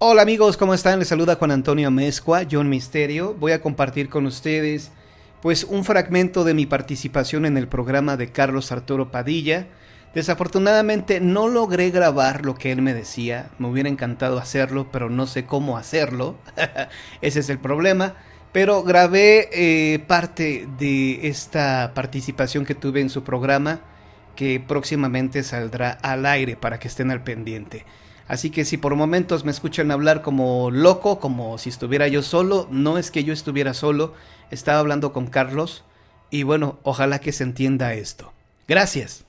Hola amigos, ¿cómo están? Les saluda Juan Antonio Amezcua, John Misterio. Voy a compartir con ustedes pues un fragmento de mi participación en el programa de Carlos Arturo Padilla. Desafortunadamente no logré grabar lo que él me decía, me hubiera encantado hacerlo, pero no sé cómo hacerlo, ese es el problema. Pero grabé parte de esta participación que tuve en su programa, que próximamente saldrá al aire para que estén al pendiente. Así que si por momentos me escuchan hablar como loco, como si estuviera yo solo, no es que yo estuviera solo, estaba hablando con Carlos y bueno, ojalá que se entienda esto. Gracias.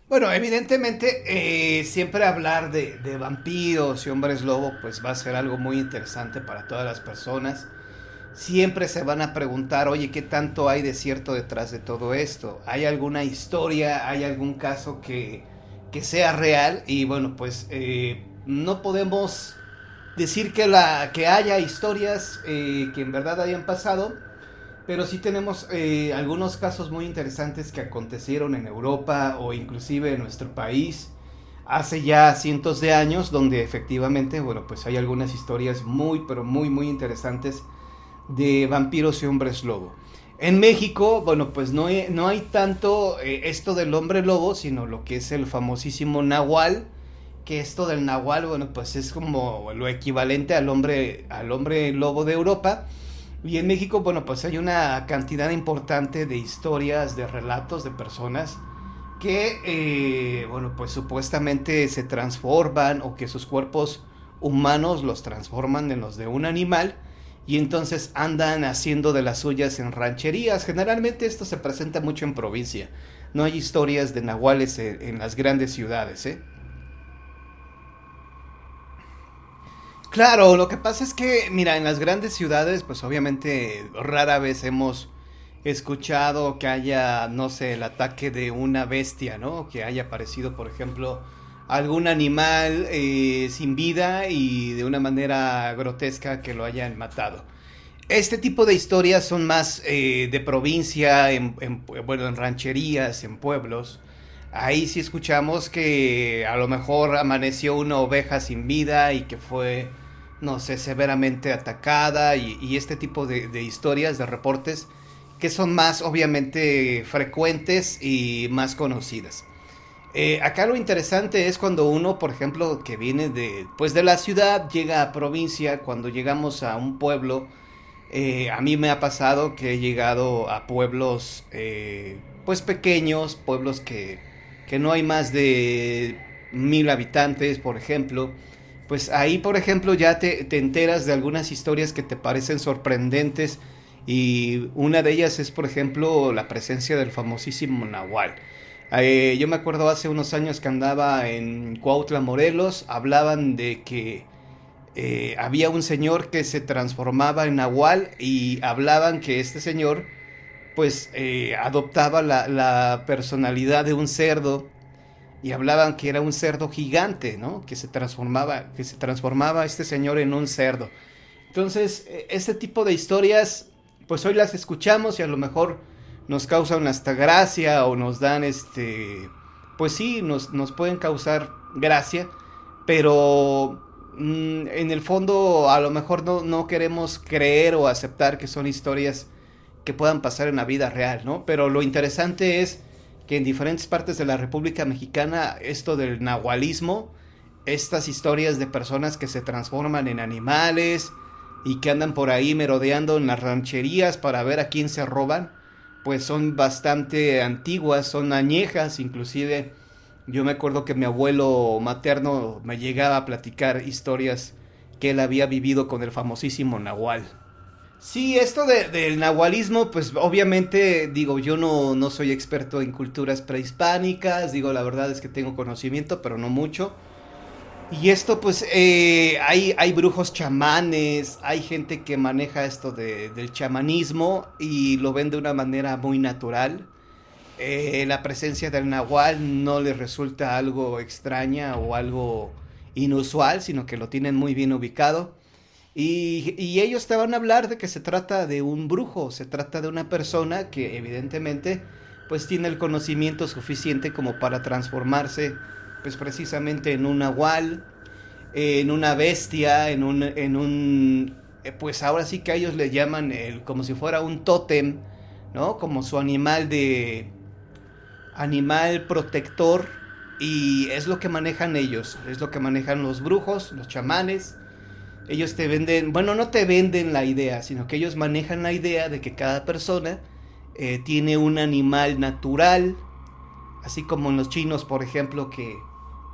Bueno, evidentemente siempre hablar de vampiros y hombres lobo pues va a ser algo muy interesante para todas las personas. Siempre se van a preguntar, oye, ¿qué tanto hay de cierto detrás de todo esto? ¿Hay alguna historia? ¿Hay algún caso que sea real? Y bueno, pues no podemos decir que haya historias que en verdad hayan pasado, pero sí tenemos algunos casos muy interesantes que acontecieron en Europa o inclusive en nuestro país hace ya cientos de años, donde efectivamente, bueno, pues hay algunas historias muy, pero muy, muy interesantes de vampiros y hombres lobo. En México, bueno, pues no hay tanto esto del hombre lobo, sino lo que es el famosísimo nahual, que esto del nahual, bueno, pues es como lo equivalente al hombre lobo de Europa. Y en México, bueno, pues hay una cantidad importante de historias, de relatos de personas que, bueno, pues supuestamente se transforman o que sus cuerpos humanos los transforman en los de un animal y entonces andan haciendo de las suyas en rancherías. Generalmente esto se presenta mucho en provincia. No hay historias de nahuales en las grandes ciudades, ¿eh? Claro, lo que pasa es que, mira, en las grandes ciudades, pues obviamente rara vez hemos escuchado que haya, no sé, el ataque de una bestia, ¿no? Que haya aparecido, por ejemplo, algún animal sin vida y de una manera grotesca que lo hayan matado. Este tipo de historias son más de provincia, bueno, en rancherías, en pueblos. Ahí sí escuchamos que a lo mejor amaneció una oveja sin vida y que fue, no sé, severamente atacada y este tipo de historias, de reportes, que son más obviamente frecuentes y más conocidas. Acá lo interesante es cuando uno, por ejemplo, que viene pues de la ciudad, llega a provincia, cuando llegamos a un pueblo, a mí me ha pasado que he llegado a pueblos pues pequeños, pueblos que no hay más de 1000 habitantes, por ejemplo. Pues ahí, por ejemplo, ya te enteras de algunas historias que te parecen sorprendentes y una de ellas es, por ejemplo, la presencia del famosísimo Nahual. Yo me acuerdo hace unos años que andaba en Cuautla, Morelos, hablaban de que había un señor que se transformaba en nahual y hablaban que este señor pues adoptaba la personalidad de un cerdo y hablaban que era un cerdo gigante, ¿no? Que se transformaba este señor en un cerdo. Entonces, este tipo de historias, pues hoy las escuchamos y a lo mejor nos causan hasta gracia o nos dan pues sí, nos pueden causar gracia, pero en el fondo a lo mejor no queremos creer o aceptar que son historias que puedan pasar en la vida real, ¿no? Pero lo interesante es que en diferentes partes de la República Mexicana esto del nahualismo, estas historias de personas que se transforman en animales y que andan por ahí merodeando en las rancherías para ver a quién se roban, pues son bastante antiguas, son añejas, inclusive yo me acuerdo que mi abuelo materno me llegaba a platicar historias que él había vivido con el famosísimo Nahual. Sí, esto del nahualismo, pues obviamente digo, yo no soy experto en culturas prehispánicas, digo, la verdad es que tengo conocimiento, pero no mucho. Y esto pues hay brujos chamanes, hay gente que maneja esto del chamanismo y lo ven de una manera muy natural. La presencia del nahual no les resulta algo extraña o algo inusual, sino que lo tienen muy bien ubicado. Y ellos te van a hablar de que se trata de un brujo, se trata de una persona que evidentemente pues tiene el conocimiento suficiente como para transformarse pues precisamente en un nahual. en una bestia, pues ahora sí que a ellos le llaman como si fuera un tótem, ¿no? Como su animal protector, y es lo que manejan ellos, es lo que manejan los brujos, los chamanes. Ellos te venden, bueno, no te venden la idea, sino que ellos manejan la idea de que cada persona tiene un animal natural, así como en los chinos, por ejemplo, que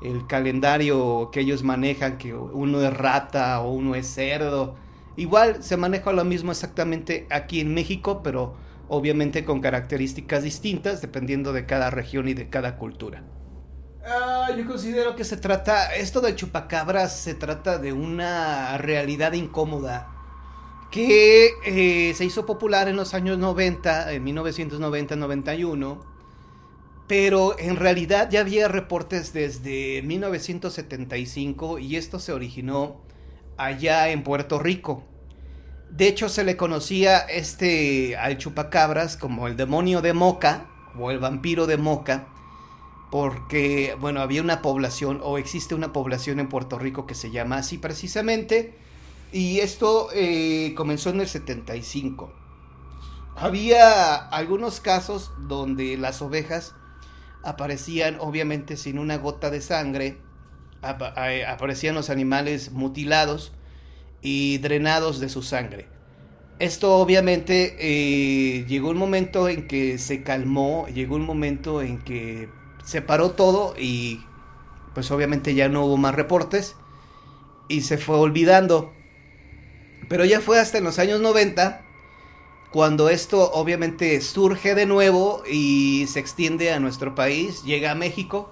el calendario que ellos manejan, que uno es rata o uno es cerdo. Igual se maneja lo mismo exactamente aquí en México, pero obviamente con características distintas dependiendo de cada región y de cada cultura. Yo considero que esto del chupacabras se trata de una realidad incómoda que se hizo popular en los años 90, en 1990-91, pero en realidad ya había reportes desde 1975 y esto se originó allá en Puerto Rico. De hecho, se le conocía al chupacabras como el demonio de Moca o el vampiro de Moca, porque, bueno, había una población, o existe una población en Puerto Rico que se llama así precisamente, y esto comenzó en el 75. Había algunos casos donde las ovejas aparecían obviamente sin una gota de sangre, aparecían los animales mutilados y drenados de su sangre. Esto obviamente llegó un momento en que se calmó, llegó un momento en que se paró todo y pues obviamente ya no hubo más reportes y se fue olvidando. Pero ya fue hasta en los años 90 cuando esto obviamente surge de nuevo y se extiende a nuestro país, llega a México.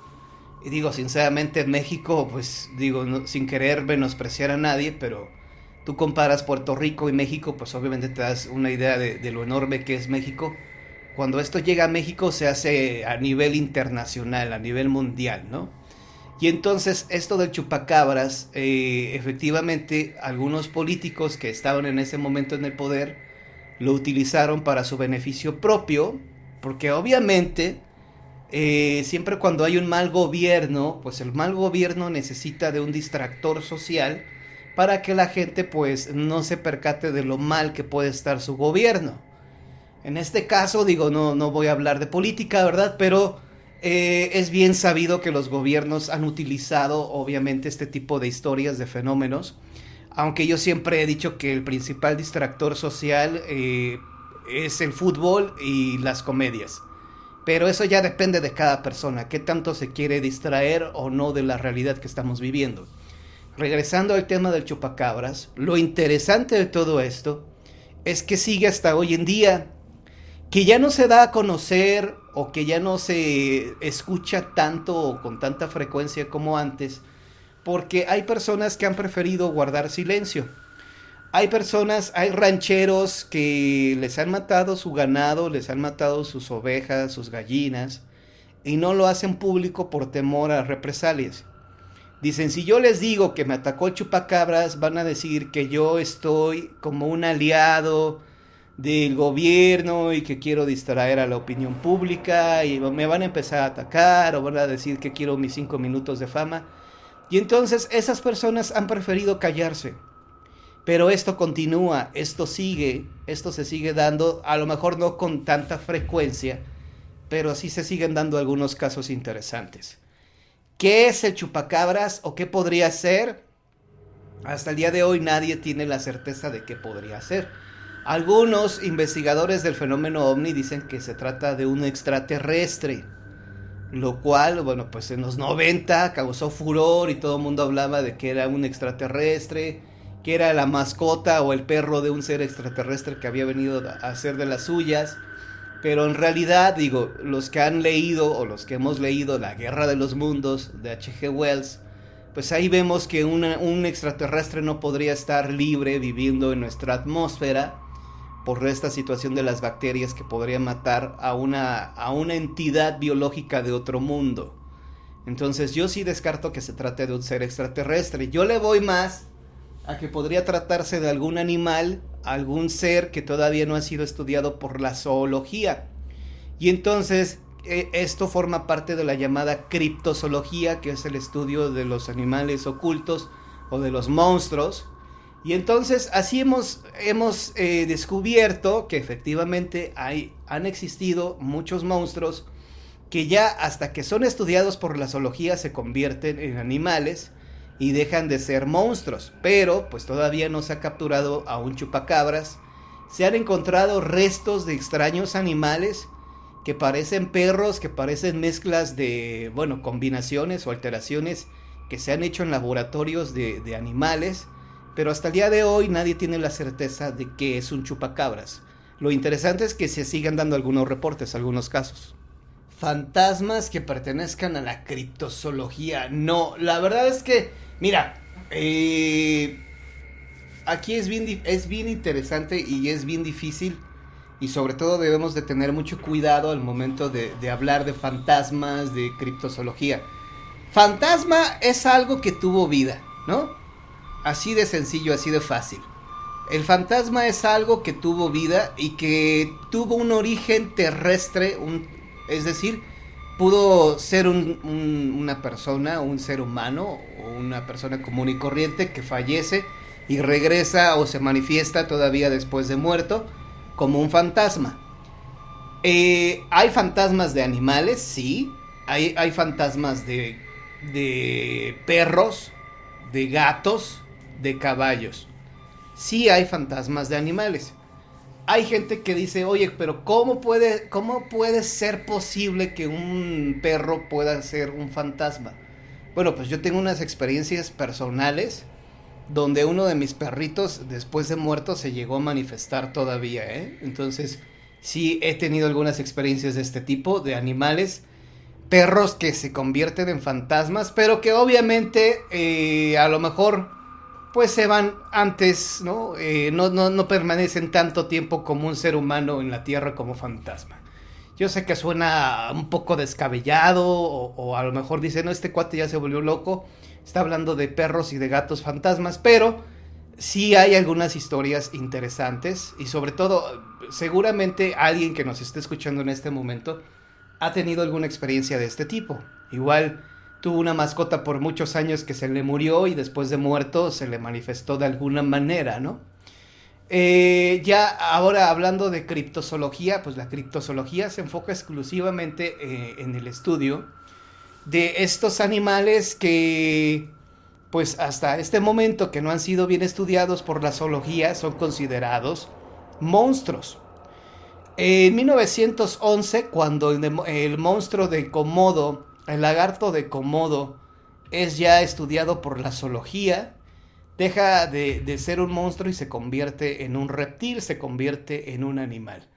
Y digo, sinceramente, México, pues digo, no, sin querer menospreciar a nadie, pero tú comparas Puerto Rico y México, pues obviamente te das una idea de lo enorme que es México. Cuando esto llega a México se hace a nivel internacional, a nivel mundial, ¿no? Y entonces esto del chupacabras, efectivamente, algunos políticos que estaban en ese momento en el poder lo utilizaron para su beneficio propio, porque obviamente siempre cuando hay un mal gobierno, pues el mal gobierno necesita de un distractor social para que la gente pues no se percate de lo mal que puede estar su gobierno. En este caso, digo, no voy a hablar de política, ¿verdad? Pero es bien sabido que los gobiernos han utilizado obviamente este tipo de historias, de fenómenos, aunque yo siempre he dicho que el principal distractor social es el fútbol y las comedias. Pero eso ya depende de cada persona, qué tanto se quiere distraer o no de la realidad que estamos viviendo. Regresando al tema del chupacabras, lo interesante de todo esto es que sigue hasta hoy en día, que ya no se da a conocer o que ya no se escucha tanto o con tanta frecuencia como antes, porque hay personas que han preferido guardar silencio. Hay rancheros que les han matado su ganado, les han matado sus ovejas, sus gallinas, y no lo hacen público por temor a represalias. Dicen, si yo les digo que me atacó el chupacabras, van a decir que yo estoy como un aliado del gobierno y que quiero distraer a la opinión pública y me van a empezar a atacar o van a decir que quiero mis 5 minutos de fama. Y entonces esas personas han preferido callarse. Pero esto continúa, esto se sigue dando, a lo mejor no con tanta frecuencia, pero sí se siguen dando algunos casos interesantes. ¿Qué es el chupacabras o qué podría ser? Hasta el día de hoy nadie tiene la certeza de qué podría ser. Algunos investigadores del fenómeno ovni dicen que se trata de un extraterrestre, lo cual, bueno, pues en los 90 causó furor y todo el mundo hablaba de que era un extraterrestre, que era la mascota o el perro de un ser extraterrestre que había venido a hacer de las suyas. Pero en realidad, digo, los que han leído o los que hemos leído La Guerra de los Mundos de H.G. Wells, pues ahí vemos que un extraterrestre no podría estar libre viviendo en nuestra atmósfera por esta situación de las bacterias que podrían matar a una entidad biológica de otro mundo. Entonces yo sí descarto que se trate de un ser extraterrestre. Yo le voy más a que podría tratarse de algún animal, algún ser que todavía no ha sido estudiado por la zoología. Y entonces esto forma parte de la llamada criptozoología, que es el estudio de los animales ocultos o de los monstruos. Y entonces así hemos descubierto que efectivamente han existido muchos monstruos que ya hasta que son estudiados por la zoología se convierten en animales y dejan de ser monstruos. Pero pues todavía no se ha capturado a un chupacabras. Se han encontrado restos de extraños animales que parecen perros, que parecen mezclas de, bueno, combinaciones o alteraciones que se han hecho en laboratorios de animales. Pero hasta el día de hoy nadie tiene la certeza de que es un chupacabras. Lo interesante es que se sigan dando algunos reportes, algunos casos. Fantasmas que pertenezcan a la criptozoología. No, la verdad es que, mira, aquí es bien interesante y es bien difícil. Y sobre todo debemos de tener mucho cuidado al momento de hablar de fantasmas, de criptozoología. Fantasma es algo que tuvo vida, ¿no? Así de sencillo, así de fácil. El fantasma es algo que tuvo vida y que tuvo un origen terrestre, es decir, pudo ser una persona, un ser humano o una persona común y corriente que fallece y regresa o se manifiesta todavía después de muerto como un fantasma. Hay fantasmas de animales, sí. Hay fantasmas de perros, de gatos, de caballos. Sí hay fantasmas de animales. Hay gente que dice, oye, pero ¿cómo puede ser posible que un perro pueda ser un fantasma? Bueno, pues yo tengo unas experiencias personales donde uno de mis perritos después de muerto se llegó a manifestar todavía, ¿eh? Entonces sí he tenido algunas experiencias de este tipo, de animales, perros que se convierten en fantasmas, pero que obviamente a lo mejor pues se van antes, ¿no? No permanecen tanto tiempo como un ser humano en la tierra como fantasma. Yo sé que suena un poco descabellado o a lo mejor dicen, no, este cuate ya se volvió loco, está hablando de perros y de gatos fantasmas, pero sí hay algunas historias interesantes y sobre todo seguramente alguien que nos esté escuchando en este momento ha tenido alguna experiencia de este tipo. Igual tuvo una mascota por muchos años que se le murió y después de muerto se le manifestó de alguna manera, ¿no? Ya ahora hablando de criptozoología, pues la criptozoología se enfoca exclusivamente en el estudio de estos animales que pues hasta este momento que no han sido bien estudiados por la zoología son considerados monstruos. En 1911, cuando el monstruo de Komodo, el lagarto de Komodo, es ya estudiado por la zoología, deja de ser un monstruo y se convierte en un reptil, se convierte en un animal.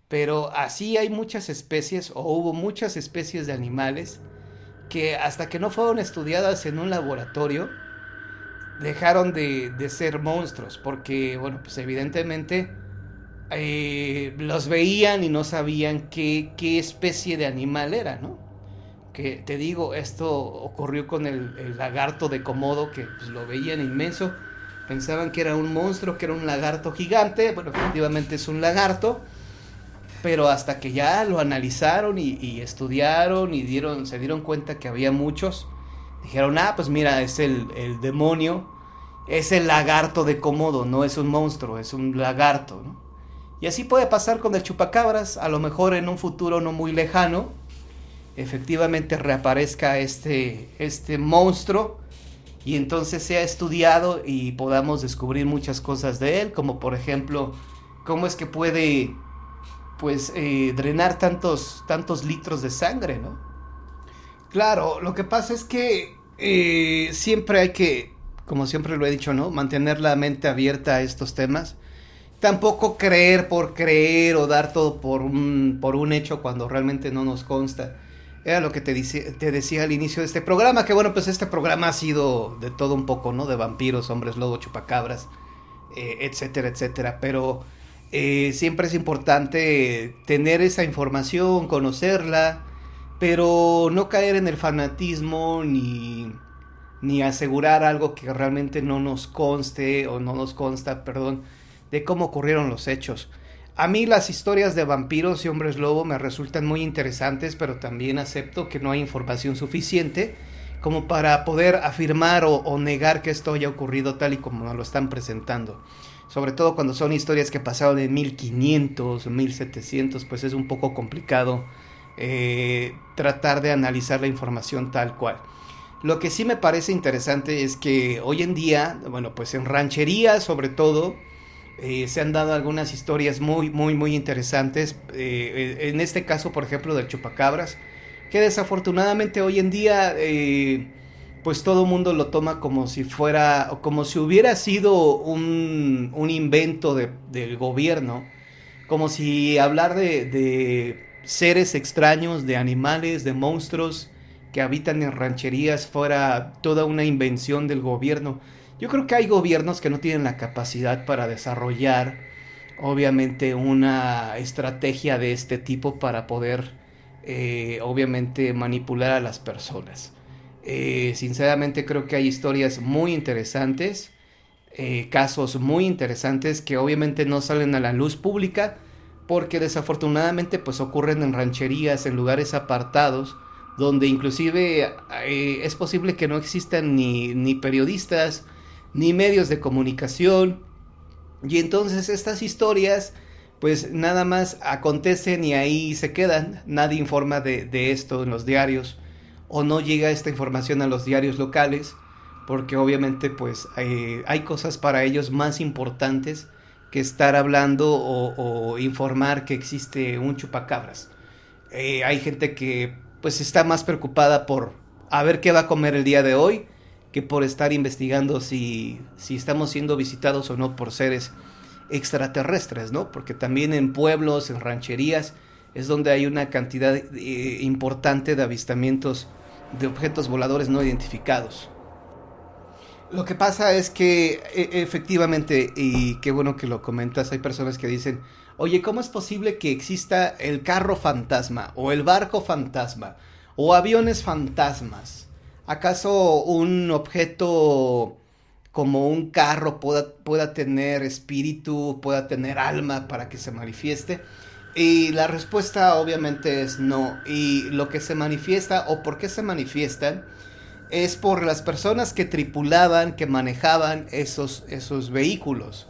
Pero así hay muchas especies, o hubo muchas especies de animales, que hasta que no fueron estudiadas en un laboratorio, dejaron de ser monstruos, porque, bueno, pues evidentemente los veían y no sabían qué especie de animal era, ¿no? Que te digo, esto ocurrió con el lagarto de Komodo, que pues, lo veían inmenso, pensaban que era un monstruo, que era un lagarto gigante. Bueno, efectivamente es un lagarto, pero hasta que ya lo analizaron y estudiaron y se dieron cuenta que había muchos, dijeron, pues mira, es el demonio, es el lagarto de Komodo, no es un monstruo, es un lagarto, ¿no? Y así puede pasar con el chupacabras, a lo mejor en un futuro no muy lejano, efectivamente reaparezca este monstruo y entonces sea estudiado y podamos descubrir muchas cosas de él, como por ejemplo, cómo es que puede pues drenar tantos litros de sangre, ¿no? Claro, lo que pasa es que siempre hay que, como siempre lo he dicho, ¿no? Mantener la mente abierta a estos temas. Tampoco creer por creer o dar todo por un hecho cuando realmente no nos consta. Era lo que te decía al inicio de este programa, que bueno, pues este programa ha sido de todo un poco, ¿no? De vampiros, hombres lobo, chupacabras, etcétera, etcétera. Pero siempre es importante tener esa información, conocerla, pero no caer en el fanatismo ni asegurar algo que realmente no nos conste o no nos consta, perdón, de cómo ocurrieron los hechos. A mí las historias de vampiros y hombres lobo me resultan muy interesantes, pero también acepto que no hay información suficiente como para poder afirmar o negar que esto haya ocurrido tal y como nos lo están presentando. Sobre todo cuando son historias que pasaron en 1500, 1700, pues es un poco complicado tratar de analizar la información tal cual. Lo que sí me parece interesante es que hoy en día, bueno, pues en rancherías sobre todo, se han dado algunas historias muy interesantes. En este caso, por ejemplo, del chupacabras, que desafortunadamente hoy en día, pues todo el mundo lo toma como si fuera, o como si hubiera sido un invento del gobierno, como si hablar de seres extraños, de animales, de monstruos que habitan en rancherías fuera toda una invención del gobierno. Yo creo que hay gobiernos que no tienen la capacidad para desarrollar, obviamente, una estrategia de este tipo para poder, obviamente, manipular a las personas. Sinceramente creo que hay historias muy interesantes, casos muy interesantes que obviamente no salen a la luz pública porque desafortunadamente pues ocurren en rancherías, en lugares apartados, donde inclusive es posible que no existan ni periodistas, ni medios de comunicación, y entonces estas historias pues nada más acontecen y ahí se quedan, nadie informa de esto en los diarios, o no llega esta información a los diarios locales, porque obviamente pues hay cosas para ellos más importantes que estar hablando o informar que existe un chupacabras. Hay gente que pues está más preocupada por a ver qué va a comer el día de hoy que por estar investigando si estamos siendo visitados o no por seres extraterrestres, ¿no? Porque también en pueblos, en rancherías, es donde hay una cantidad importante de avistamientos de objetos voladores no identificados. Lo que pasa es que efectivamente, y qué bueno que lo comentas, hay personas que dicen, oye, ¿cómo es posible que exista el carro fantasma o el barco fantasma o aviones fantasmas? ¿Acaso un objeto como un carro pueda tener espíritu, pueda tener alma para que se manifieste? Y la respuesta obviamente es no. Y lo que se manifiesta o por qué se manifiestan es por las personas que tripulaban, que manejaban esos vehículos.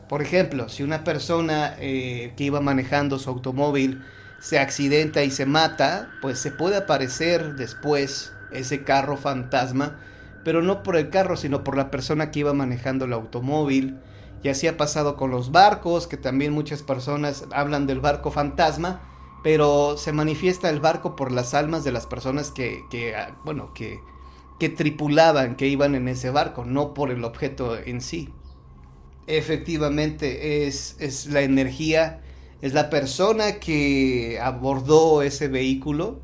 Por ejemplo, si una persona que iba manejando su automóvil se accidenta y se mata, pues se puede aparecer después ese carro fantasma, pero no por el carro, sino por la persona que iba manejando el automóvil. Y así ha pasado con los barcos, que también muchas personas hablan del barco fantasma, pero se manifiesta el barco por las almas de las personas que tripulaban, que iban en ese barco, no por el objeto en sí. Efectivamente, es la energía, es la persona que abordó ese vehículo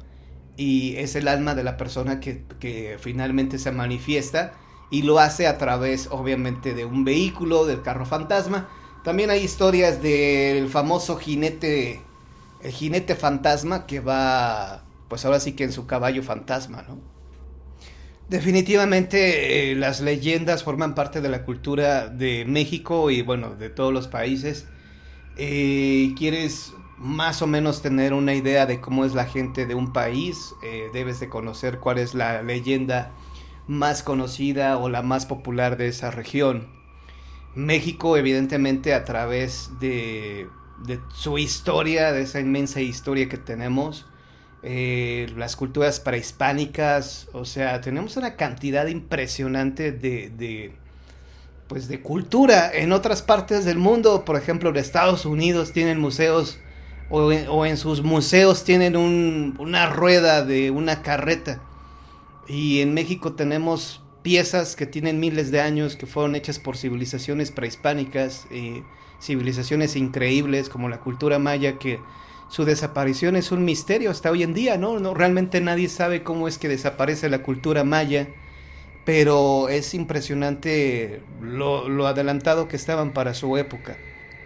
y es el alma de la persona que finalmente se manifiesta y lo hace a través, obviamente, de un vehículo, del carro fantasma. También hay historias del famoso jinete, el jinete fantasma que va, pues ahora sí que en su caballo fantasma, ¿no? Definitivamente las leyendas forman parte de la cultura de México y bueno, de todos los países. ¿Quieres más o menos tener una idea de cómo es la gente de un país? Debes de conocer cuál es la leyenda más conocida o la más popular de esa región. México, evidentemente, a través de su historia, de esa inmensa historia que tenemos, las culturas prehispánicas, o sea, tenemos una cantidad impresionante pues de cultura en otras partes del mundo. Por ejemplo, en Estados Unidos tienen museos o en sus museos tienen una rueda de una carreta, y en México tenemos piezas que tienen miles de años que fueron hechas por civilizaciones prehispánicas, civilizaciones increíbles como la cultura maya, que su desaparición es un misterio hasta hoy en día, ¿no? No, realmente nadie sabe cómo es que desaparece la cultura maya, pero es impresionante lo adelantado que estaban para su época.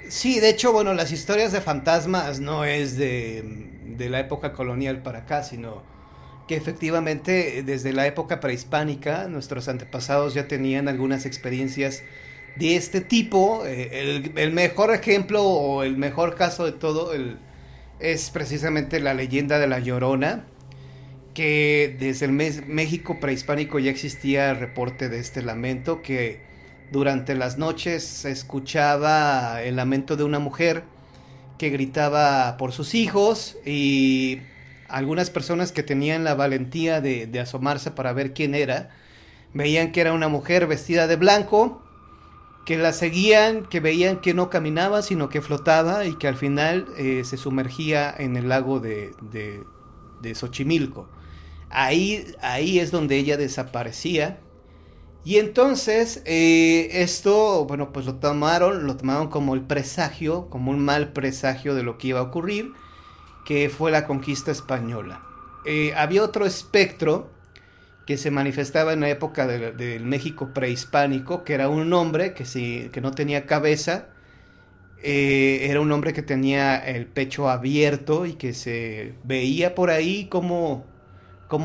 Sí, de hecho, bueno, las historias de fantasmas no es de la época colonial para acá, sino que efectivamente desde la época prehispánica nuestros antepasados ya tenían algunas experiencias de este tipo. El mejor ejemplo o el mejor caso de todo es precisamente la leyenda de la Llorona, que desde el México prehispánico ya existía el reporte de este lamento, que durante las noches se escuchaba el lamento de una mujer que gritaba por sus hijos, y algunas personas que tenían la valentía de asomarse para ver quién era, veían que era una mujer vestida de blanco, que la seguían, que veían que no caminaba, sino que flotaba y que al final se sumergía en el lago de Xochimilco. Ahí es donde ella desaparecía. Y entonces esto, bueno, pues lo tomaron como el presagio, como un mal presagio de lo que iba a ocurrir, que fue la conquista española. Había otro espectro que se manifestaba en la época del México prehispánico, que era un hombre que no tenía cabeza, era un hombre que tenía el pecho abierto y que se veía por ahí como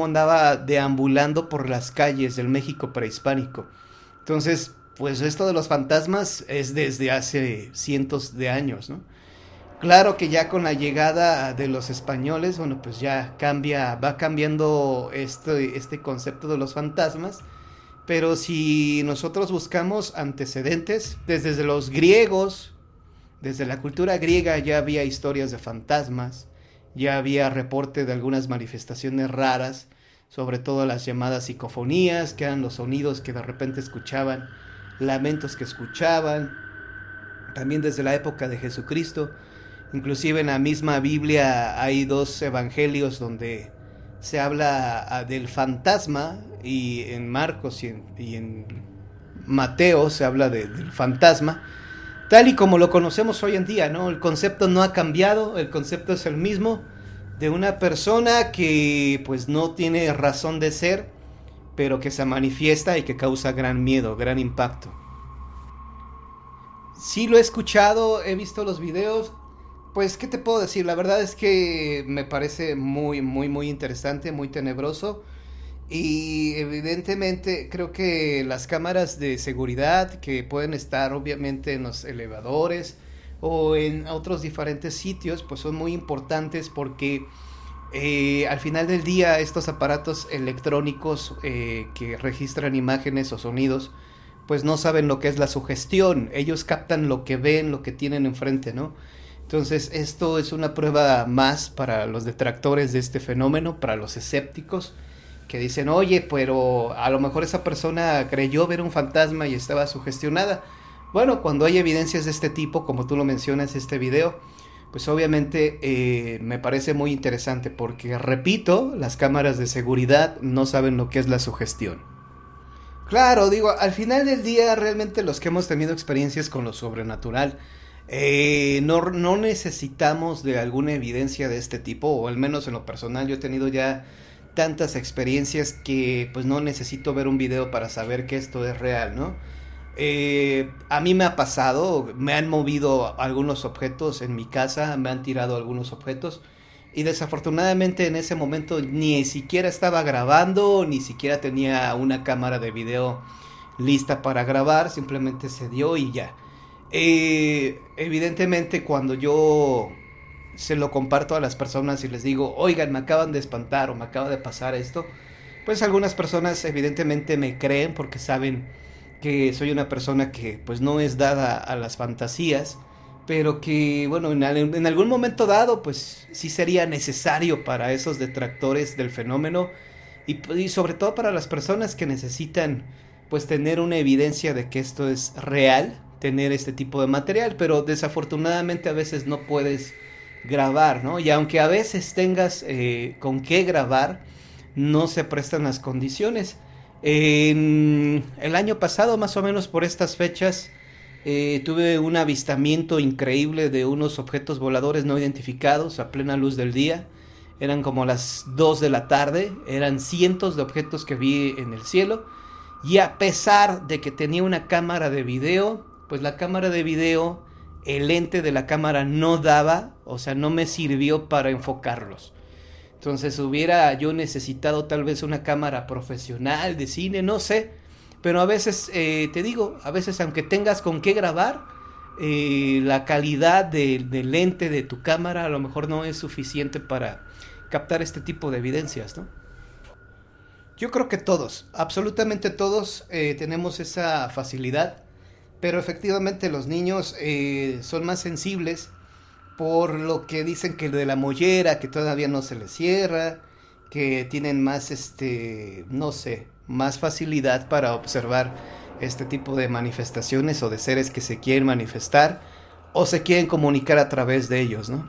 andaba deambulando por las calles del México prehispánico. Entonces, pues esto de los fantasmas es desde hace cientos de años, ¿no? Claro que ya con la llegada de los españoles, bueno, pues ya va cambiando este concepto de los fantasmas, pero si nosotros buscamos antecedentes, desde los griegos, desde la cultura griega ya había historias de fantasmas, ya había reporte de algunas manifestaciones raras, sobre todo las llamadas psicofonías, que eran los sonidos que de repente escuchaban, lamentos que escuchaban, también desde la época de Jesucristo. Inclusive en la misma Biblia hay 2 evangelios donde se habla del fantasma, y en Marcos y en Mateo se habla del fantasma, tal y como lo conocemos hoy en día, ¿no? El concepto no ha cambiado, el concepto es el mismo, de una persona que pues no tiene razón de ser, pero que se manifiesta y que causa gran miedo, gran impacto. Sí lo he escuchado, he visto los videos. Pues, ¿qué te puedo decir? La verdad es que me parece muy, muy, muy interesante, muy tenebroso. Y evidentemente creo que las cámaras de seguridad que pueden estar obviamente en los elevadores o en otros diferentes sitios, pues son muy importantes porque al final del día estos aparatos electrónicos que registran imágenes o sonidos, pues no saben lo que es la sugestión. Ellos captan lo que ven, lo que tienen enfrente, ¿no? Entonces esto es una prueba más para los detractores de este fenómeno, para los escépticos, que dicen, oye, pero a lo mejor esa persona creyó ver un fantasma y estaba sugestionada. Bueno, cuando hay evidencias de este tipo, como tú lo mencionas en este video, pues obviamente me parece muy interesante porque, repito, las cámaras de seguridad no saben lo que es la sugestión. Claro, digo, al final del día realmente los que hemos tenido experiencias con lo sobrenatural, no necesitamos de alguna evidencia de este tipo, o al menos en lo personal yo he tenido ya tantas experiencias que pues no necesito ver un video para saber que esto es real, ¿no? A mí me ha pasado, me han movido algunos objetos en mi casa, me han tirado algunos objetos y desafortunadamente en ese momento ni siquiera estaba grabando, ni siquiera tenía una cámara de video lista para grabar, simplemente se dio y ya. Evidentemente cuando yo se lo comparto a las personas y les digo, oigan, me acaban de espantar o me acaba de pasar esto, pues algunas personas evidentemente me creen porque saben que soy una persona que pues no es dada a las fantasías, pero que bueno, en algún momento dado pues sí sería necesario para esos detractores del fenómeno y sobre todo para las personas que necesitan pues tener una evidencia de que esto es real, tener este tipo de material, pero desafortunadamente a veces no puedes grabar, ¿no? Y aunque a veces tengas con qué grabar, no se prestan las condiciones. En el año pasado, más o menos por estas fechas, tuve un avistamiento increíble de unos objetos voladores no identificados a plena luz del día. Eran como las 2 de la tarde, eran cientos de objetos que vi en el cielo. Y a pesar de que tenía una cámara de video, pues la cámara de video, el lente de la cámara no daba, o sea, no me sirvió para enfocarlos. Entonces hubiera yo necesitado tal vez una cámara profesional de cine, no sé. Pero a veces, te digo, a veces aunque tengas con qué grabar, la calidad del lente de tu cámara a lo mejor no es suficiente para captar este tipo de evidencias, ¿no? Yo creo que todos, absolutamente todos tenemos esa facilidad, pero efectivamente los niños son más sensibles por lo que dicen que lo de la mollera, que todavía no se les cierra, que tienen más, no sé, más facilidad para observar este tipo de manifestaciones o de seres que se quieren manifestar o se quieren comunicar a través de ellos, ¿no?